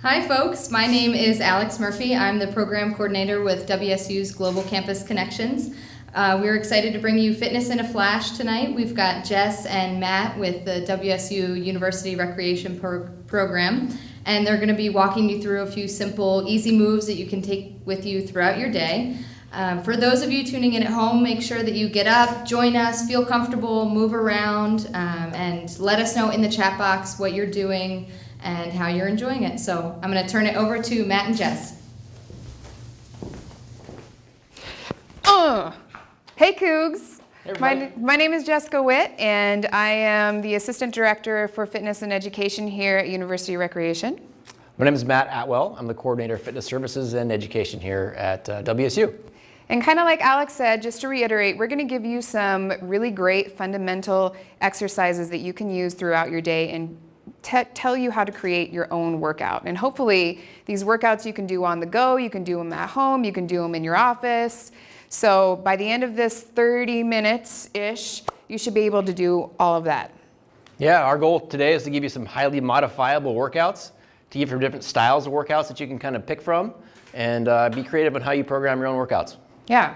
Hi folks, my name is Alex Murphy. I'm the program coordinator with WSU's Global Campus Connections. We're excited to bring you Fitness in a Flash tonight. We've got Jess and Matt with the WSU University Recreation Program, and they're going to be walking you through a few simple, easy moves that you can take with you throughout your day. For those of you tuning in at home, make sure that you get up, join us, feel comfortable, move around, and let us know in the chat box what you're doing and how you're enjoying it. So I'm going to turn it over to Matt and Jess. Hey Cougs! Hey, my name is Jessica Witt, and I am the Assistant Director for Fitness and Education here at University Recreation. My name is Matt Atwell. I'm the Coordinator of Fitness Services and Education here at WSU. And kind of like Alex said, just to reiterate, we're going to give you some really great fundamental exercises that you can use throughout your day and tell you how to create your own workout. And hopefully these workouts you can do on the go, you can do them at home, you can do them in your office. So by the end of this 30 minutes-ish, you should be able to do all of that. Yeah, our goal today is to give you some highly modifiable workouts, to give you different styles of workouts that you can kind of pick from, and be creative on how you program your own workouts. Yeah.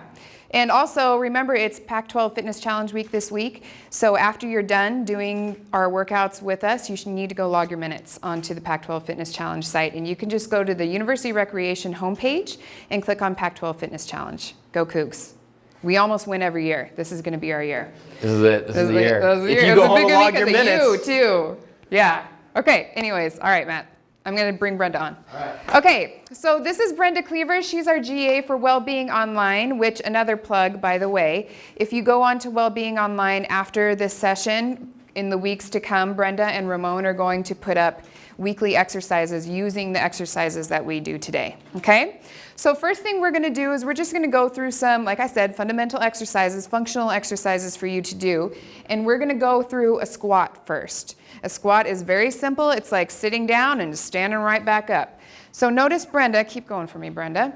And also remember, it's Pac-12 Fitness Challenge week this week. So after you're done doing our workouts with us, you should need to go log your minutes onto the Pac-12 Fitness Challenge site. And you can just go to the University Recreation homepage and click on Pac-12 Fitness Challenge. Go Cougs. We almost win every year. This is going to be our year. This is it. This is the year. If you go home and log your minutes. You too. Yeah. Okay. Anyways. All right, Matt. I'm going to bring Brenda on. All right. Okay, so this is Brenda Cleaver. She's our GA for Wellbeing Online, which, another plug, by the way, if you go on to Wellbeing Online after this session, in the weeks to come, Brenda and Ramon are going to put up weekly exercises using the exercises that we do today, okay? So first thing we're going to do is we're just going to go through some, like I said, fundamental exercises, functional exercises for you to do, and we're going to go through a squat first. A squat is very simple. It's like sitting down and standing right back up. So notice Brenda, keep going for me, Brenda.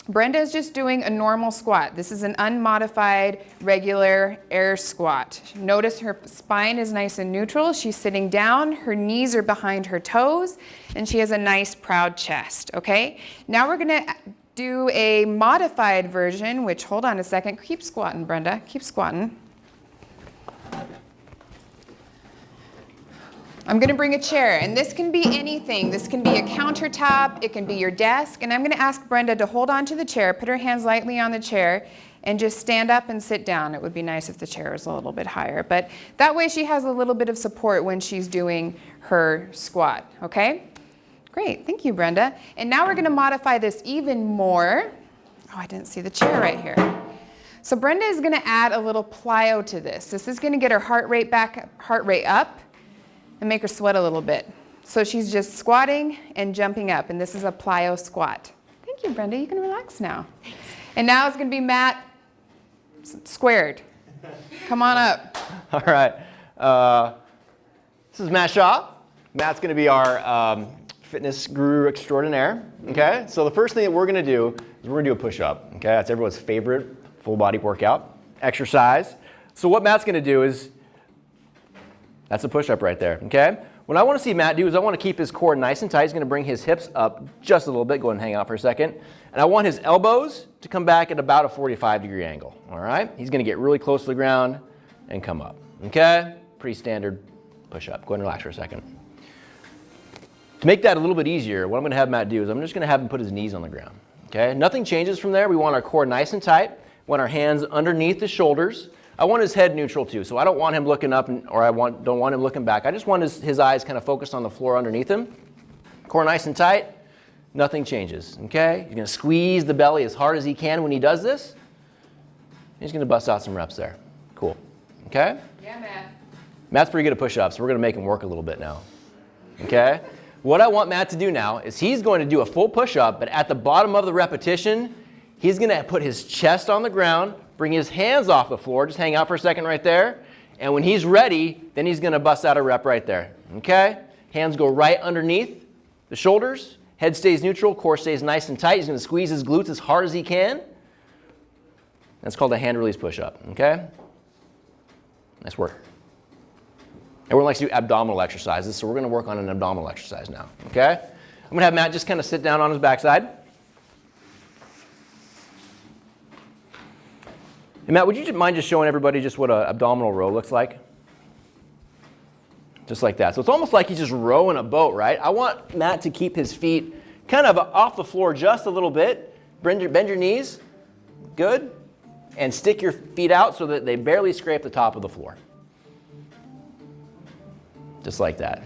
Brenda is just doing a normal squat. This is an unmodified, regular air squat. Notice her spine is nice and neutral. She's sitting down, her knees are behind her toes, and she has a nice, proud chest, okay? Now we're gonna do a modified version, which, hold on a second, keep squatting, Brenda, keep squatting. I'm going to bring a chair, and this can be anything. This can be a countertop, it can be your desk, and I'm going to ask Brenda to hold on to the chair, put her hands lightly on the chair, and just stand up and sit down. It would be nice if the chair was a little bit higher, but that way she has a little bit of support when she's doing her squat, okay? Great, thank you, Brenda. And now we're going to modify this even more. Oh, I didn't see the chair right here. So Brenda is going to add a little plyo to this. This is going to get her heart rate up, and make her sweat a little bit. So she's just squatting and jumping up, and this is a plyo squat. Thank you, Brenda. You can relax now. Thanks. And now it's going to be Matt squared. Come on up. All right. This is Matt Shaw. Matt's going to be our fitness guru extraordinaire. Okay. So the first thing that we're going to do is we're going to do a push-up. Okay. That's everyone's favorite full body workout exercise. So what Matt's going to do is, that's a push-up right there, okay? What I want to see Matt do is I want to keep his core nice and tight. He's going to bring his hips up just a little bit. Go ahead and hang out for a second. And I want his elbows to come back at about a 45-degree angle, all right? He's going to get really close to the ground and come up, okay? Pretty standard push-up. Go ahead and relax for a second. To make that a little bit easier, what I'm going to have Matt do is I'm just going to have him put his knees on the ground, okay? Nothing changes from there. We want our core nice and tight. We want our hands underneath the shoulders. I want his head neutral too, so I don't want him looking up don't want him looking back. I just want his eyes kind of focused on the floor underneath him. Core nice and tight, nothing changes, okay? He's gonna squeeze the belly as hard as he can when he does this. He's gonna bust out some reps there. Cool, okay? Yeah, Matt. Matt's pretty good at push-ups, so we're gonna make him work a little bit now, okay? What I want Matt to do now is he's going to do a full push-up, but at the bottom of the repetition, he's gonna put his chest on the ground, bring his hands off the floor, just hang out for a second right there. And when he's ready, then he's gonna bust out a rep right there, okay? Hands go right underneath the shoulders, head stays neutral, core stays nice and tight. He's gonna squeeze his glutes as hard as he can. That's called a hand release push-up, okay? Nice work. Everyone likes to do abdominal exercises, so we're gonna work on an abdominal exercise now, okay? going to have Matt just kind of sit down on his backside. And Matt, would you mind just showing everybody just what an abdominal row looks like? Just like that. So it's almost like he's just rowing a boat, right? I want Matt to keep his feet kind of off the floor just a little bit. Bend your knees. Good. And stick your feet out so that they barely scrape the top of the floor. Just like that.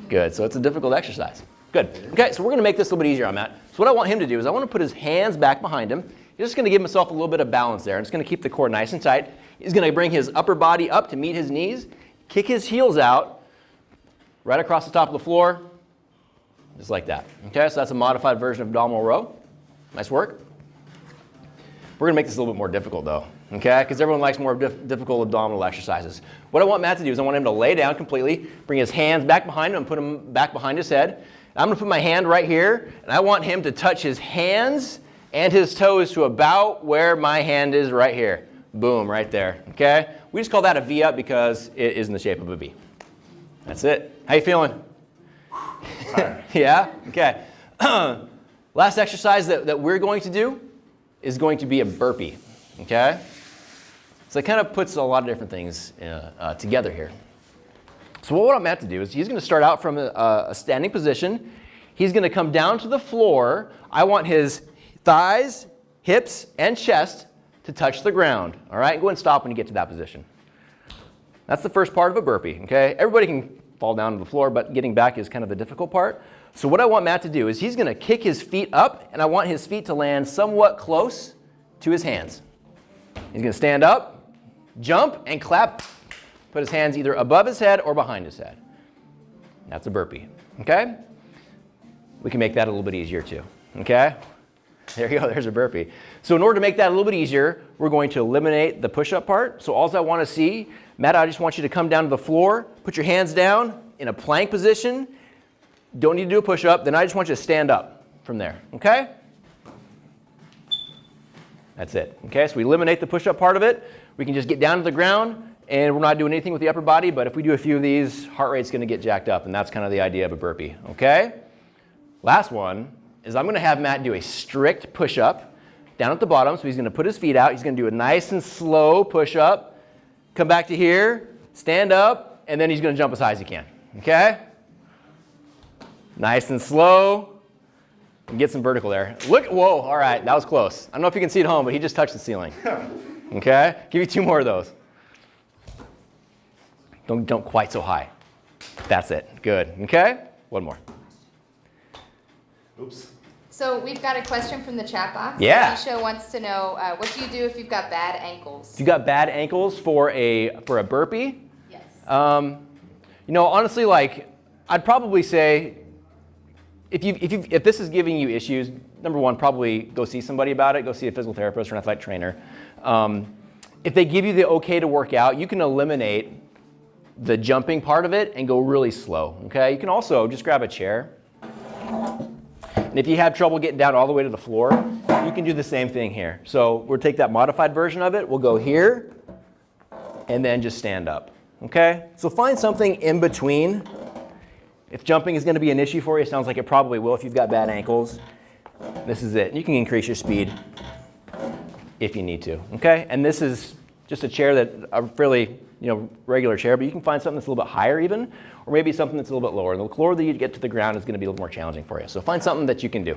Good. So it's a difficult exercise. Good. Okay, so we're going to make this a little bit easier on Matt. So what I want him to do is I want to put his hands back behind him. He's just going to give himself a little bit of balance there. I'm just going to keep the core nice and tight. He's going to bring his upper body up to meet his knees, kick his heels out right across the top of the floor, just like that. Okay, so that's a modified version of abdominal row. Nice work. We're going to make this a little bit more difficult though, okay? Because everyone likes more difficult abdominal exercises. What I want Matt to do is I want him to lay down completely, bring his hands back behind him and put them back behind his head. I'm going to put my hand right here, and I want him to touch his hands and his toes to about where my hand is right here. Boom, right there, okay? We just call that a V up because it is in the shape of a V. That's it. How you feeling? Yeah? Okay. Last exercise that we're going to do is going to be a burpee, okay? So it kind of puts a lot of different things together here. So what I'm Matt to do is he's going to start out from a standing position. He's going to come down to the floor. I want his thighs, hips, and chest to touch the ground, all right? Go ahead and stop when you get to that position. That's the first part of a burpee, okay? Everybody can fall down to the floor, but getting back is kind of the difficult part. So what I want Matt to do is he's going to kick his feet up, and I want his feet to land somewhat close to his hands. He's going to stand up, jump, and clap. Put his hands either above his head or behind his head. That's a burpee, okay? We can make that a little bit easier too, okay? There you go, there's a burpee. So in order to make that a little bit easier, we're going to eliminate the push-up part. So all I want to see, Matt, I just want you to come down to the floor, put your hands down in a plank position. Don't need to do a push-up. Then I just want you to stand up from there, okay? That's it, okay? So we eliminate the push-up part of it. We can just get down to the ground, and we're not doing anything with the upper body, but if we do a few of these, heart rate's going to get jacked up, and that's kind of the idea of a burpee, okay? Last one is I'm going to have Matt do a strict push-up down at the bottom. So he's going to put his feet out. He's going to do a nice and slow push-up. Come back to here, stand up, and then he's going to jump as high as he can, okay? Nice and slow. And get some vertical there. Look, whoa, all right, that was close. I don't know if you can see it at home, but he just touched the ceiling. Okay? Give you 2 more of those. Don't jump quite so high. That's it. Good. Okay? 1 more. Oops. So we've got a question from the chat box. Yeah. Alicia wants to know, what do you do if you've got bad ankles? If you got bad ankles for a burpee, Yes. you know, honestly, like, I'd probably say, if this is giving you issues, number one, probably go see somebody about it. Go see a physical therapist or an athletic trainer. If they give you the okay to work out, you can eliminate the jumping part of it and go really slow, okay? You can also just grab a chair. And if you have trouble getting down all the way to the floor, you can do the same thing here. So we'll take that modified version of it. We'll go here and then just stand up, okay? So find something in between. If jumping is going to be an issue for you, it sounds like it probably will if you've got bad ankles. This is it. You can increase your speed if you need to, okay? And this is just a chair that a fairly, regular chair, but you can find something that's a little bit higher even, or maybe something that's a little bit lower. And the lower that you get to the ground is going to be a little more challenging for you. So find something that you can do.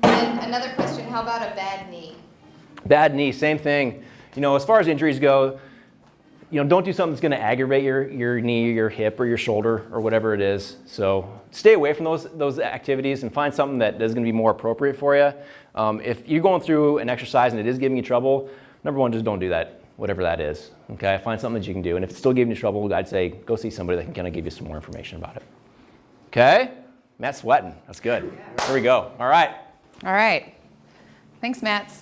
And another question, how about a bad knee? Bad knee, same thing. As far as injuries go, don't do something that's going to aggravate your knee, your hip, or your shoulder, or whatever it is. So stay away from those activities and find something that is going to be more appropriate for you. If you're going through an exercise and it is giving you trouble, number one, just don't do that, whatever that is. Okay, find something that you can do. And if it's still giving you trouble, I'd say go see somebody that can kind of give you some more information about it. Okay, Matt's sweating. That's good. Here we go. All right. All right. Thanks, Matt.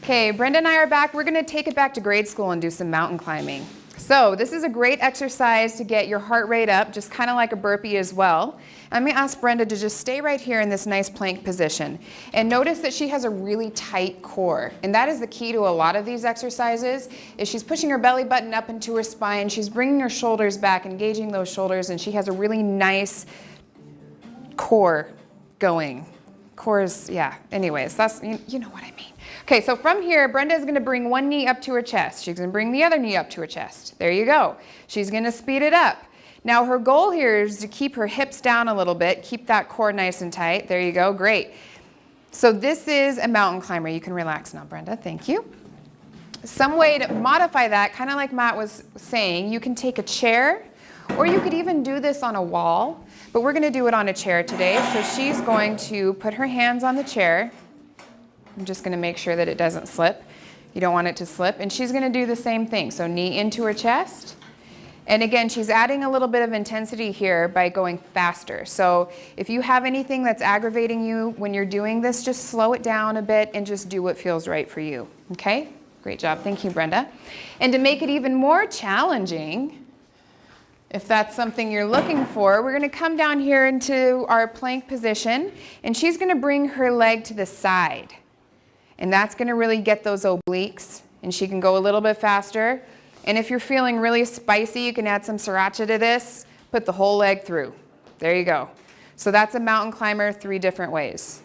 Okay, Brenda and I are back. We're going to take it back to grade school and do some mountain climbing. So this is a great exercise to get your heart rate up, just kind of like a burpee as well. I'm going to ask Brenda to just stay right here in this nice plank position. And notice that she has a really tight core. And that is the key to a lot of these exercises, is she's pushing her belly button up into her spine. She's bringing her shoulders back, engaging those shoulders, and she has a really nice core going. Core is, yeah, anyways, that's, you know what I mean. Okay, so from here, Brenda is gonna bring one knee up to her chest. She's gonna bring the other knee up to her chest. There you go. She's gonna speed it up. Now her goal here is to keep her hips down a little bit, keep that core nice and tight. There you go, great. So this is a mountain climber. You can relax now, Brenda, thank you. Some way to modify that, kind of like Matt was saying, you can take a chair, or you could even do this on a wall, but we're gonna do it on a chair today. So she's going to put her hands on the chair. I'm just gonna make sure that it doesn't slip. You don't want it to slip. And she's gonna do the same thing. So knee into her chest. And again, she's adding a little bit of intensity here by going faster. So if you have anything that's aggravating you when you're doing this, just slow it down a bit and just do what feels right for you, okay? Great job, thank you, Brenda. And to make it even more challenging, if that's something you're looking for, we're gonna come down here into our plank position, and she's gonna bring her leg to the side. And that's gonna really get those obliques, and she can go a little bit faster. And if you're feeling really spicy, you can add some sriracha to this, put the whole leg through. There you go. So that's a mountain climber 3 different ways.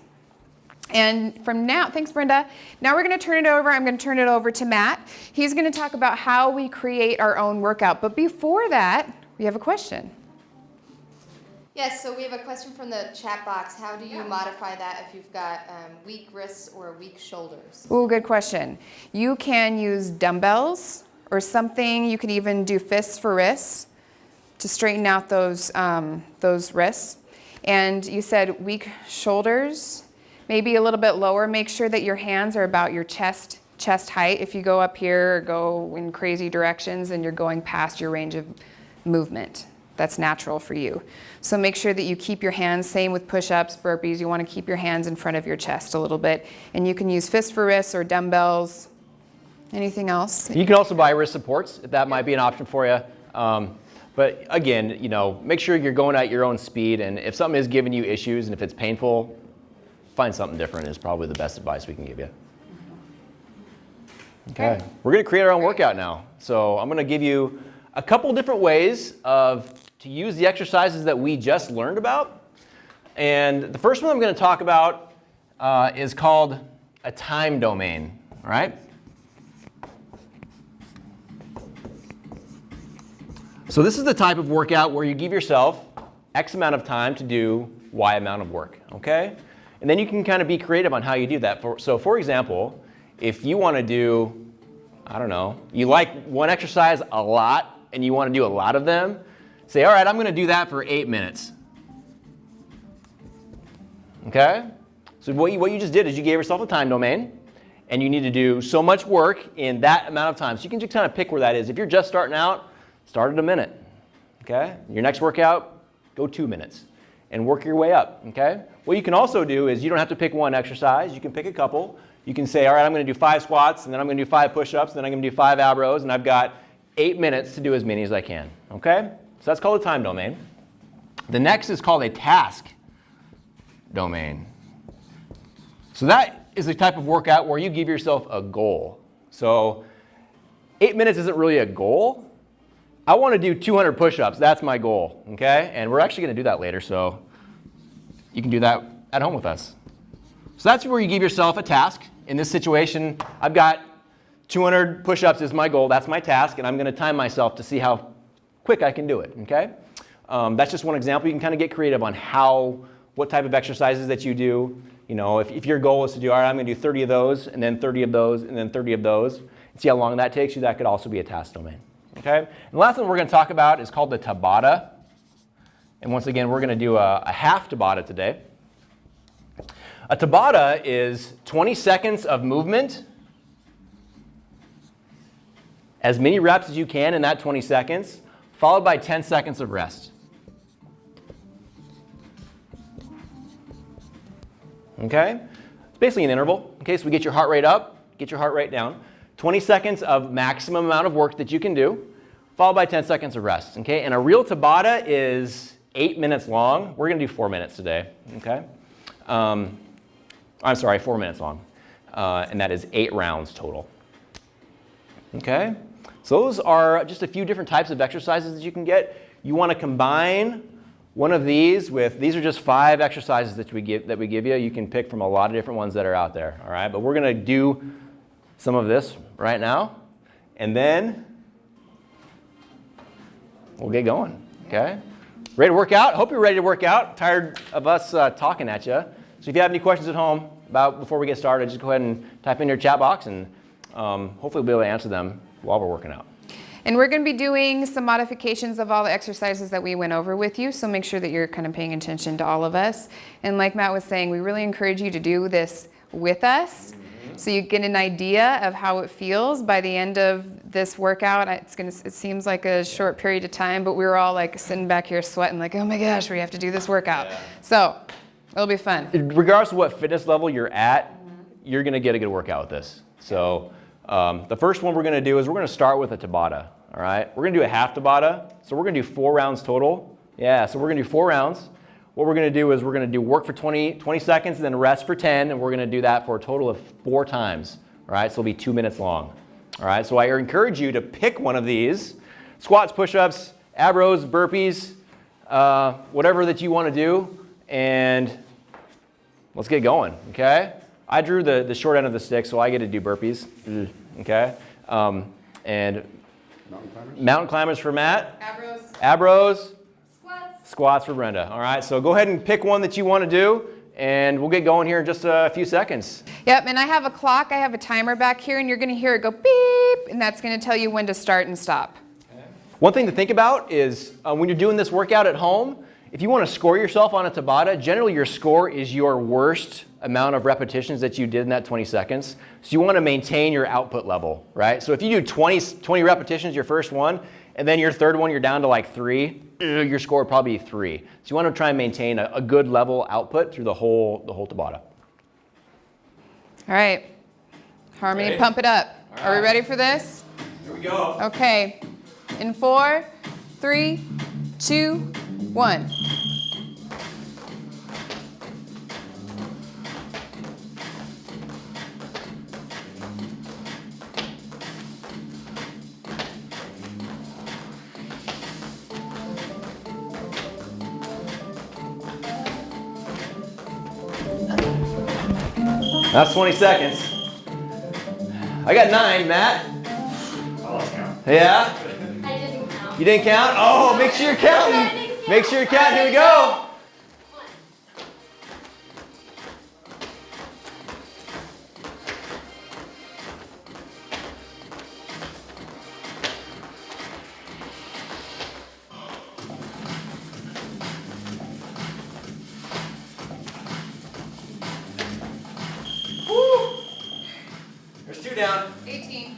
And from now, thanks Brenda. Now we're gonna turn it over, I'm gonna turn it over to Matt. He's gonna talk about how we create our own workout. But before that, we have a question. Yes, so we have a question from the chat box. How do you modify that if you've got weak wrists or weak shoulders? Ooh, good question. You can use dumbbells or something. You can even do fists for wrists to straighten out those wrists. And you said weak shoulders, maybe a little bit lower. Make sure that your hands are about your chest height. If you go up here or go in crazy directions and you're going past your range of movement, that's natural for you. So make sure that you keep your hands, same with push-ups, burpees, you want to keep your hands in front of your chest a little bit. And you can use fists for wrists or dumbbells. Anything else? You can also buy wrist supports, if that might be an option for you. But again, make sure you're going at your own speed, and if something is giving you issues and if it's painful, find something different is probably the best advice we can give you. Okay, we're gonna create our own workout now. So I'm gonna give you a couple different ways to use the exercises that we just learned about. And the first one I'm gonna talk about is called a time domain, all right? So this is the type of workout where you give yourself X amount of time to do Y amount of work, okay? And then you can kind of be creative on how you do that. So for example, if you want to do, I don't know, you like one exercise a lot and you want to do a lot of them, say, all right, I'm going to do that for 8 minutes. Okay? So what you just did is you gave yourself a time domain, and you need to do so much work in that amount of time. So you can just kind of pick where that is. If you're just starting out, start at a minute. Okay? Your next workout, go 2 minutes and work your way up. Okay? What you can also do is you don't have to pick one exercise. You can pick a couple. You can say, all right, I'm going to do 5 squats, and then I'm going to do 5 push-ups, and then I'm going to do 5 ab rows, and I've got 8 minutes to do as many as I can. Okay? So that's called a time domain. The next is called a task domain. So that is a type of workout where you give yourself a goal. So 8 minutes isn't really a goal. I want to do 200 push-ups. That's my goal. Okay? And we're actually going to do that later, so you can do that at home with us. So that's where you give yourself a task. In this situation, I've got 200 push-ups is my goal. That's my task, and I'm going to time myself to see how quick I can do it. Okay? That's just one example. You can kind of get creative on what type of exercises that you do. You know, if your goal is to do, all right, I'm going to do 30 of those, and then 30 of those, and then 30 of those, and see how long that takes you. That could also be a task domain. Okay? And the last one we're going to talk about is called the Tabata. And once again, we're going to do a half Tabata today. A Tabata is 20 seconds of movement, as many reps as you can in that 20 seconds, followed by 10 seconds of rest. Okay? It's basically an interval. Okay, so we get your heart rate up, get your heart rate down. 20 seconds of maximum amount of work that you can do, followed by 10 seconds of rest. Okay, and a real Tabata is 8 minutes long. We're going to do 4 minutes today. Okay? I'm sorry, 4 minutes long. And that is 8 rounds total. Okay? So those are just a few different types of exercises that you can get. You want to combine one of these these are just 5 exercises that we give you. You can pick from a lot of different ones that are out there, all right? But we're going to do some of this right now, and then we'll get going, okay? Ready to work out? Hope you're ready to work out. Tired of us talking at you. So if you have any questions at home before we get started, just go ahead and type in your chat box, and hopefully we'll be able to answer them while we're working out. And we're going to be doing some modifications of all the exercises that we went over with you, so make sure that you're kind of paying attention to all of us. And like Matt was saying, we really encourage you to do this with us, so you get an idea of how it feels by the end of this workout. It seems like a short period of time, but we were all like sitting back here sweating like, oh my gosh, we have to do this workout. Yeah. So it'll be fun. Regardless of what fitness level you're at, you're going to get a good workout with this. So the first one we're going to do is we're going to start with a Tabata. All right, we're going to do a half Tabata. So we're going to do 4 rounds total. Yeah, so we're going to do 4 rounds. What we're going to do is we're going to do work for 20 seconds and then rest for 10, and we're going to do that for a total of 4 times. All right, so it'll be 2 minutes long. All right, so I encourage you to pick one of these: squats, push-ups, ab rows, burpees, whatever that you want to do, and let's get going, okay? I drew the short end of the stick, so I get to do burpees, okay? And mountain climbers for Matt. Ab rows. Squats for Brenda. All right, so go ahead and pick one that you want to do, and we'll get going here in just a few seconds. Yep, and I have a clock, I have a timer back here, and you're going to hear it go beep, and that's going to tell you when to start and stop. Okay. One thing to think about is when you're doing this workout at home, if you want to score yourself on a Tabata, generally your score is your worst amount of repetitions that you did in that 20 seconds. So you want to maintain your output level, right? So if you do 20 repetitions your first one, and then your third one you're down to like 3, your score would probably be 3. So you want to try and maintain a good level output through the whole Tabata. All right, Harmony, ready? Pump it up. All Are we right. ready for this? Here we go. Okay, in 4, 3, 2, 1. That's 20 seconds. I got 9, Matt. I lost count. Yeah? I didn't count. You didn't count? Oh, make sure you're counting. Make sure you're counting. Here we go. There's 2 down. 18.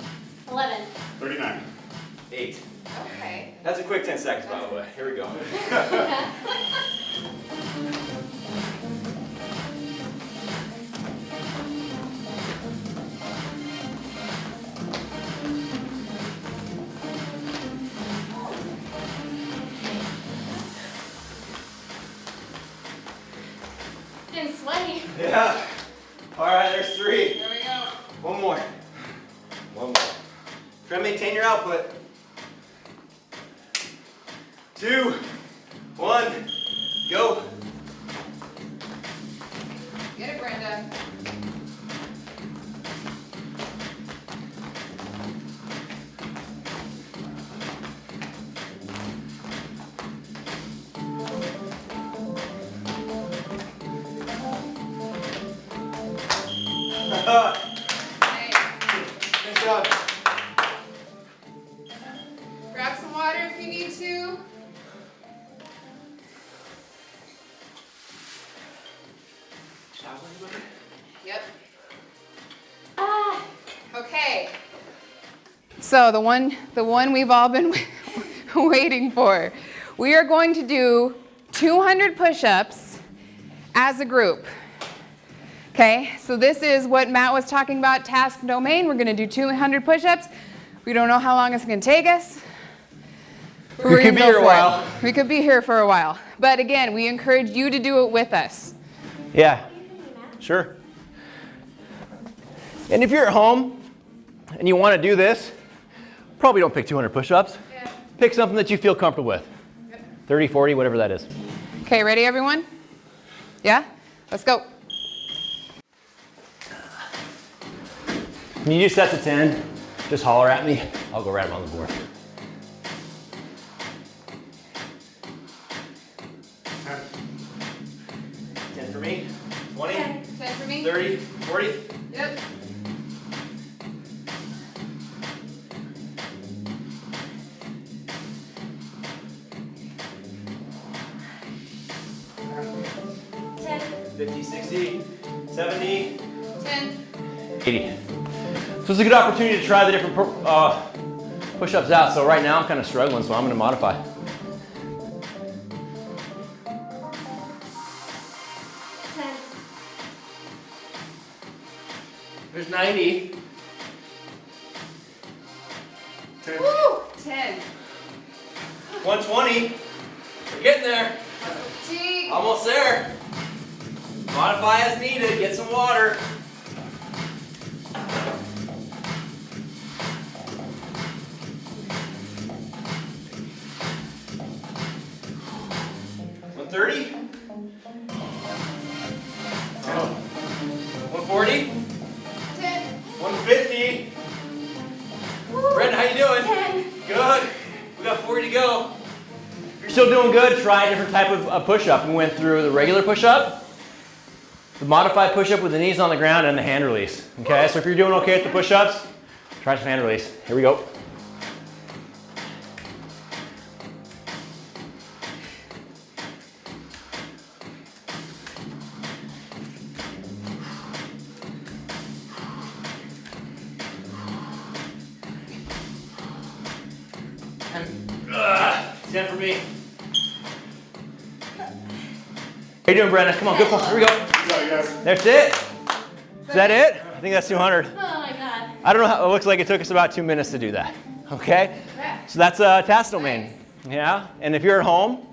11. 39. 8. Okay. That's a quick 10 seconds, by the way. Here we go. Getting sweaty. Yeah. All right, there's 3. There we go. One more. One more. Try to maintain your output. 2, 1, go. Get it, Brenda. Good job. Grab some water if you need to. Yep. Okay. So the one we've all been waiting for. We are going to do 200 push-ups as a group. Okay, so this is what Matt was talking about, task domain. We're going to do 200 push-ups. We don't know how long it's going to take us. We could be here a while. We could be here for a while. But again, we encourage you to do it with us. Yeah, sure. And if you're at home and you want to do this, probably don't pick 200 push-ups. Yeah. Pick something that you feel comfortable with. Yep. 30, 40, whatever that is. Okay, ready everyone? Yeah? Let's go. When you do sets of 10, just holler at me. I'll go right on the board. 10 for me. 20, 10 for me. 30, 40. Yep. Ten. 50, 60, 70, 10. 80. So it's a good opportunity to try the different push-ups out. So right now I'm kind of struggling, so I'm going to modify. 10. There's 90. 10. Woo! 10. 120. We're getting there. Fatigue. Almost there. Modify as needed. Get some water. $130. 140. 10. 150. Brenda, how you doing? 10. Good. We got 40 to go. If you're still doing good, try a different type of push-up. We went through the regular push-up, the modified push-up with the knees on the ground, and the hand release. Okay, so if you're doing okay at the push-ups, try some hand release. Here we go. And 10 for me. How you doing, Brenda? Come on, good pull. Here we go. Go, guys. That's it. Is that it? I think that's 200. Oh my God. I don't know how, it looks like it took us about 2 minutes to do that. Okay? So that's task domain. Yeah? And if you're at home,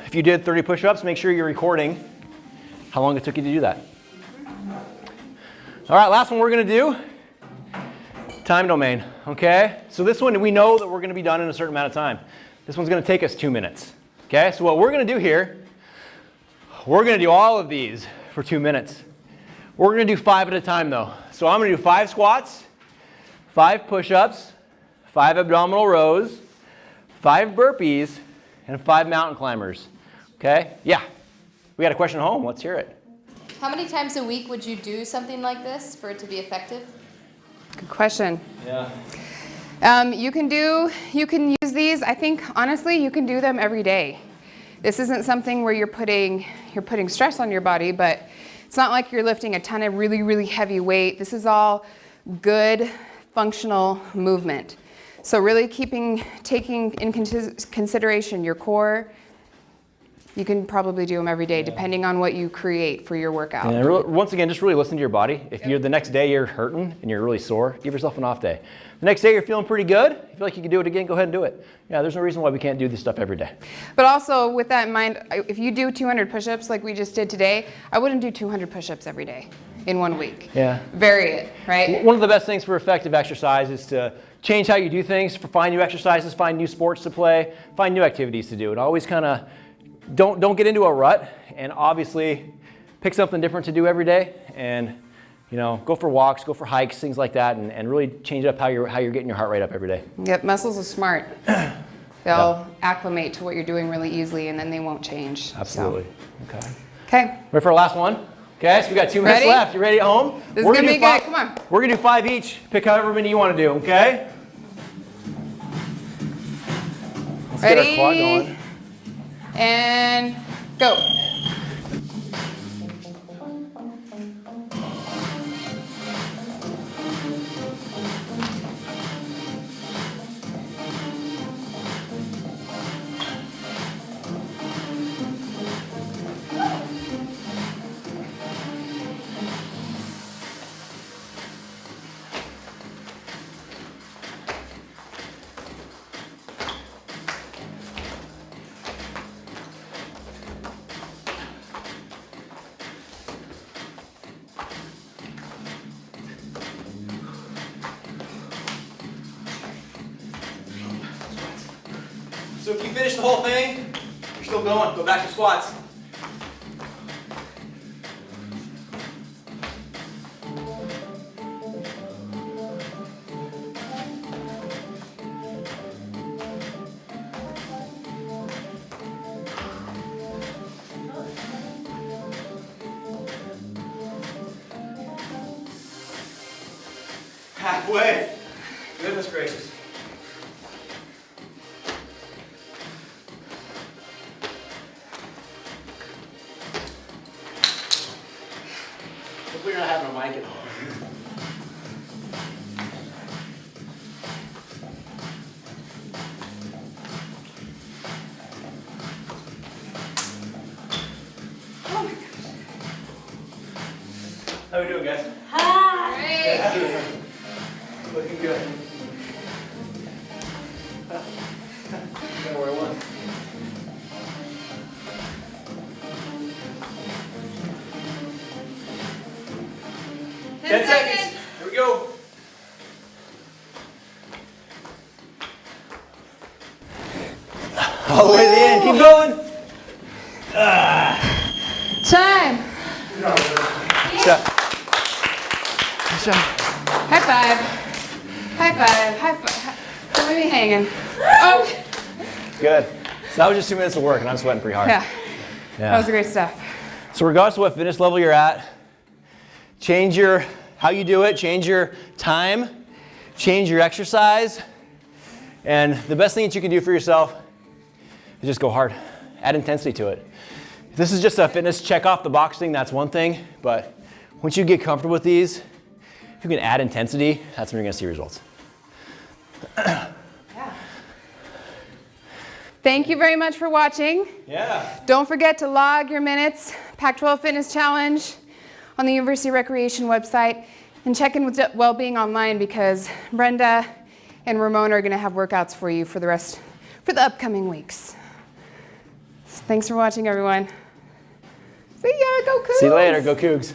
if you did 30 push-ups, make sure you're recording how long it took you to do that. All right, last one we're going to do, time domain. Okay? So this one, we know that we're going to be done in a certain amount of time. This one's going to take us 2 minutes. Okay? So what we're going to do here, we're going to do all of these for 2 minutes. We're going to do 5 at a time though. So I'm going to do 5 squats, 5 push-ups, 5 abdominal rows, 5 burpees, and 5 mountain climbers. Okay? Yeah. We got a question at home. Let's hear it. How many times a week would you do something like this for it to be effective? Good question. Yeah. You can use these, I think, honestly, you can do them every day. This isn't something where you're putting stress on your body, but it's not like you're lifting a ton of really, really heavy weight. This is all good, functional movement. So really taking in consideration your core. You can probably do them every day, depending on what you create for your workout. And once again, just really listen to your body. If you're the next day you're hurting and you're really sore, give yourself an off day. The next day you're feeling pretty good, you feel like you can do it again, go ahead and do it. Yeah, there's no reason why we can't do this stuff every day. But also with that in mind, if you do 200 push-ups like we just did today, I wouldn't do 200 push-ups every day in 1 week. Yeah. Vary it, right? One of the best things for effective exercise is to change how you do things, find new exercises, find new sports to play, find new activities to do. And always kind of don't get into a rut, and obviously pick something different to do every day, and go for walks, go for hikes, things like that, and really change up how you're getting your heart rate up every day. Yep, muscles are smart. They'll acclimate to what you're doing really easily, and then they won't change. Absolutely. So. Okay. Okay. Ready for our last one? Okay, so we got 2 minutes Ready? left. You ready at home? This is gonna be good. Come on. We're gonna do 5 each. Pick however many you want to do. Okay. Let's get our quad going. And go. So if you finish the whole thing, you're Still going. Go back to squats. Halfway. Goodness gracious. Hopefully you're not having a mic at home. How are we doing, guys? Hi. Looking good. Gotta wear one. Ten seconds. Here we go. All the way to the end. Keep going. Time. High five. High five. High five. Don't leave me hanging. Oh, Good. So that was just 2 minutes of work, and I'm sweating pretty hard. yeah. That was great stuff. So regardless of what fitness level you're at, change your how you do it, change your time, change your exercise, and the best thing that you can do for yourself is just go hard. Add intensity to it. If this is just a fitness check off the box thing, that's one thing, but once you get comfortable with these, if you can add intensity, that's when you're gonna see results. Thank you very much for watching. Yeah. Don't forget to log your minutes, Pac-12 Fitness Challenge on the University Recreation website, and check in with Wellbeing Online because Brenda and Ramona are going to have workouts for you for the upcoming weeks. Thanks for watching, everyone. See ya, go Cougs! See you later, go Cougs.